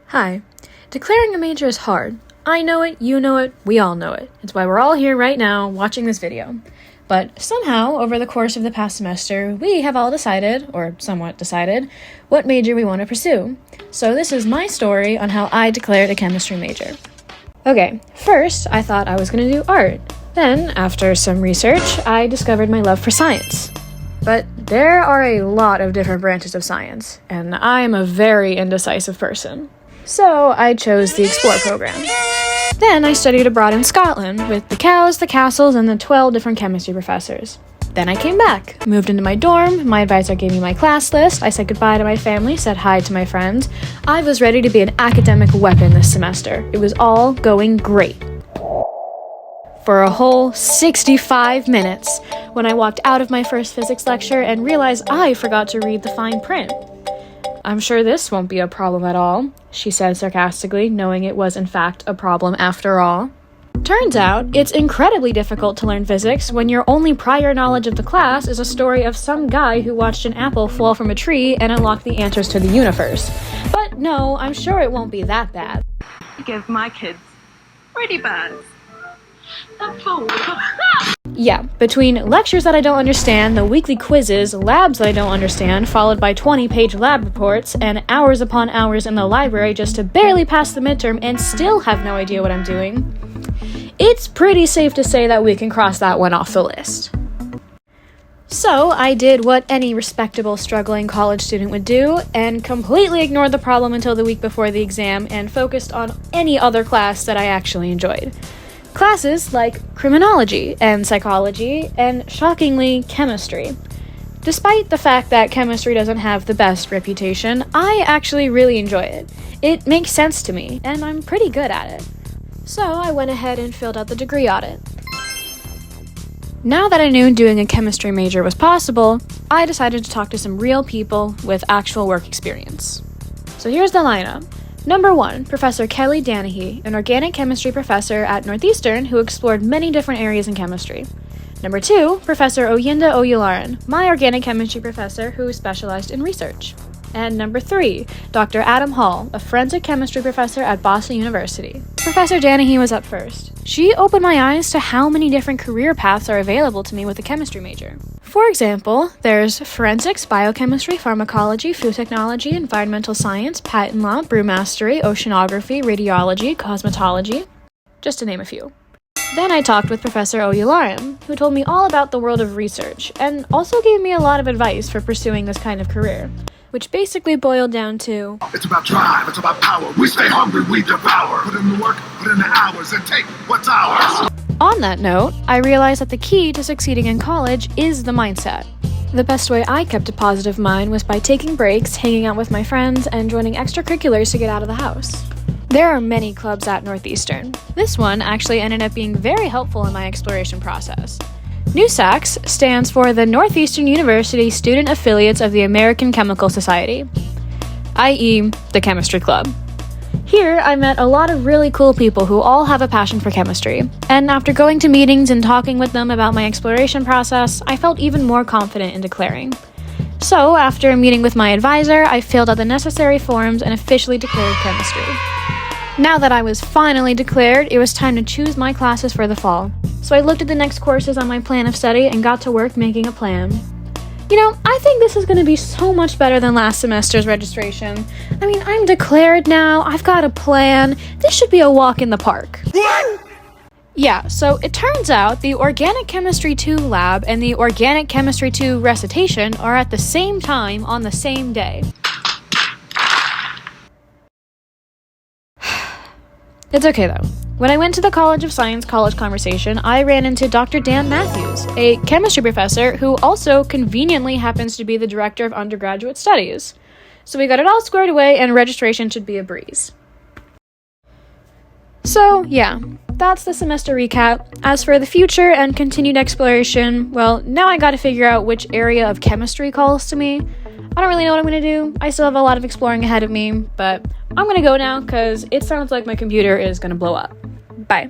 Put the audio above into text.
Hi. Declaring a major is hard. I know it, you know it, we all know it. It's why we're all here right now watching this video. But somehow, over the course of the past semester, we have all decided, or somewhat decided, what major we want to pursue. So this is my story on how I declared a chemistry major. Okay, first I thought I was going to do art. Then, after some research, I discovered my love for science. But there are a lot of different branches of science, and I'm a very indecisive person. So I chose the Explore program. Then I studied abroad in Scotland with the cows, the castles, and the 12 different chemistry professors. Then I came back, moved into my dorm, my advisor gave me my class list, I said goodbye to my family, said hi to my friends. I was ready to be an academic weapon this semester. It was all going great. For a whole 65 minutes, when I walked out of my first physics lecture and realized I forgot to read the fine print. "I'm sure this won't be a problem at all," she said sarcastically, knowing it was in fact a problem after all. Turns out, it's incredibly difficult to learn physics when your only prior knowledge of the class is a story of some guy who watched an apple fall from a tree and unlock the answers to the universe. But no, I'm sure it won't be that bad. I give my kids pretty bad. Yeah, between lectures that I don't understand, the weekly quizzes, labs that I don't understand, followed by 20-page lab reports, and hours upon hours in the library just to barely pass the midterm and still have no idea what I'm doing, it's pretty safe to say that we can cross that one off the list. So I did what any respectable struggling college student would do, and completely ignored the problem until the week before the exam and focused on any other class that I actually enjoyed. Classes like criminology and psychology, and shockingly, chemistry. Despite the fact that chemistry doesn't have the best reputation, I actually really enjoy it. It makes sense to me, and I'm pretty good at it. So I went ahead and filled out the degree audit. Now that I knew doing a chemistry major was possible, I decided to talk to some real people with actual work experience. So here's the lineup. Number 1, Professor Kelly Danahy, an organic chemistry professor at Northeastern who explored many different areas in chemistry. Number 2, Professor Oyinda Oyularan, my organic chemistry professor who specialized in research. And number 3, Dr. Adam Hall, a forensic chemistry professor at Boston University. Professor Danahy was up first. She opened my eyes to how many different career paths are available to me with a chemistry major. For example, there's forensics, biochemistry, pharmacology, food technology, environmental science, patent law, brewmastery, oceanography, radiology, cosmetology, just to name a few. Then I talked with Professor Oyularan, who told me all about the world of research, and also gave me a lot of advice for pursuing this kind of career, which basically boiled down to, it's about drive, it's about power. We stay hungry, we devour. Put in the work, put in the hours, and take what's ours. On that note, I realized that the key to succeeding in college is the mindset. The best way I kept a positive mind was by taking breaks, hanging out with my friends, and joining extracurriculars to get out of the house. There are many clubs at Northeastern. This one actually ended up being very helpful in my exploration process. NUSACS stands for the Northeastern University Student Affiliates of the American Chemical Society, i.e. the Chemistry Club. Here, I met a lot of really cool people who all have a passion for chemistry, and after going to meetings and talking with them about my exploration process, I felt even more confident in declaring. So, after a meeting with my advisor, I filled out the necessary forms and officially declared chemistry. Now that I was finally declared, it was time to choose my classes for the fall. So I looked at the next courses on my plan of study and got to work making a plan. You know, I think this is going to be so much better than last semester's registration. I mean, I'm declared now, I've got a plan, this should be a walk in the park. What? Yeah, so it turns out the Organic Chemistry 2 lab and the Organic Chemistry 2 recitation are at the same time on the same day. It's okay though. When I went to the College of Science college conversation, I ran into Dr. Dan Matthews, a chemistry professor who also conveniently happens to be the director of undergraduate studies. So we got it all squared away and registration should be a breeze. So yeah, that's the semester recap. As for the future and continued exploration, well, now I gotta figure out which area of chemistry calls to me. I don't really know what I'm gonna do. I still have a lot of exploring ahead of me, but I'm gonna go now because it sounds like my computer is gonna blow up. Bye.